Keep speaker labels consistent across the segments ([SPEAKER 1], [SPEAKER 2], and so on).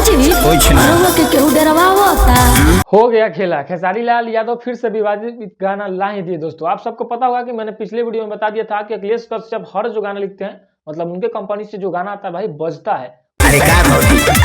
[SPEAKER 1] जी
[SPEAKER 2] कुछ ना।
[SPEAKER 1] रउआ के केहू डरवावता।
[SPEAKER 3] हो गया खेला। खेसारी लाल यादव फिर से विवादित गाना ला ही दिए दोस्तों। आप सबको पता होगा कि मैंने पिछले वीडियो में बता दिया था कि अखिलेश कश्यप हर जो गाना लिखते हैं, मतलब उनके कंपनी से जो गाना आता है भाई बजता है।
[SPEAKER 2] अरे क्या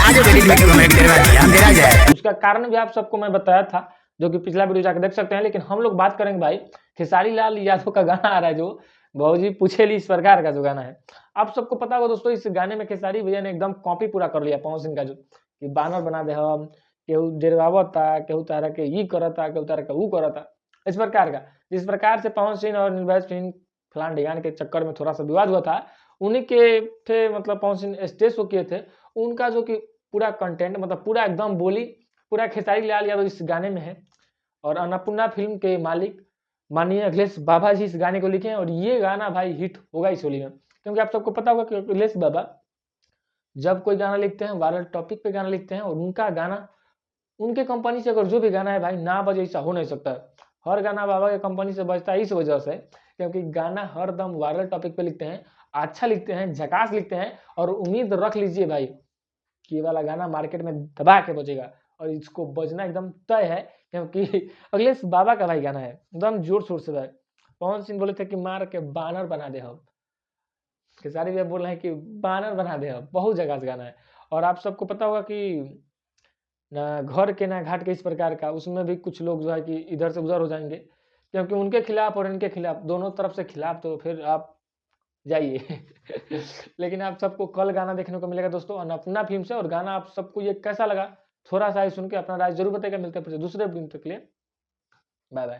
[SPEAKER 2] आज एडिट में हमें तेरे बाद ध्यान देना जाए।
[SPEAKER 3] उसका कारण भी आप सबको मैं बताया था, जो कि पिछला वीडियो जाकर देख सकते हैं। लेकिन हम लोग बात करेंगे भाई खेसारी लाल यादव का गाना आ रहा है जो भौजी पूछेली इस प्रकार का जो गाना है। आप सबको पता होगा दोस्तों, इस गाने में खेसारी भैया ने एकदम कॉपी पूरा कर लिया पवन सिंह का, जो कि बानर बना दे हम, केहू डेरवावता, केहू तारा के ई करता, केहू तारा के ऊ करता, इस प्रकार का। जिस प्रकार से पवन सिंह और निर्भय सिंह फलान ढिगान के चक्कर में थोड़ा सा विवाद हुआ था, उन्हीं के थे, मतलब पवन सिंह स्टेज शो किए थे, उनका जो कि पूरा कंटेंट, मतलब पूरा एकदम बोली पूरा खेसारी लाल यादव इस गाने में है। और अन्नपूर्णा फिल्म के मालिक माननीय अखिलेश बाबा जी इस गाने को लिखे हैं, और ये गाना भाई हिट होगा इस होली में। क्योंकि आप सबको पता होगा कि अखिलेश बाबा जब कोई गाना लिखते हैं, वायरल टॉपिक पे गाना लिखते हैं, और उनका गाना उनके कंपनी से अगर जो भी गाना है भाई ना बजे, ऐसा हो नहीं सकता है। हर गाना बाबा के कंपनी से बजता है इस वजह से, क्योंकि गाना हर दम वायरल टॉपिक पे लिखते हैं, अच्छा लिखते हैं, झकास लिखते हैं। और उम्मीद रख लीजिए भाई कि ये वाला गाना मार्केट में दबा के बजेगा, और इसको बजना एकदम तय है, क्योंकि अखिलेश बाबा का भाई गाना है, एकदम जोर शोर से भाई। पवन सिंह बोले थे कि मार के बानर बना दे हम, खेसारी भैया बोल रहे हैं कि बानर बना दे हम, बहुत जगह से गाना है। और आप सबको पता होगा कि ना घर के ना घाट के इस प्रकार का, उसमें भी कुछ लोग जो है कि इधर से उधर हो जाएंगे, क्योंकि उनके खिलाफ और इनके खिलाफ दोनों तरफ से खिलाफ, तो फिर आप जाइए। लेकिन आप सबको कल गाना देखने को मिलेगा दोस्तों अन्नपूर्णा फिल्म से। और गाना आप सबको ये कैसा लगा, थोड़ा सा ही सुन के अपना राय जरूर बताइएगा। मिलते हैं फिर से दूसरे वीडियो तक के लिए, बाय बाय।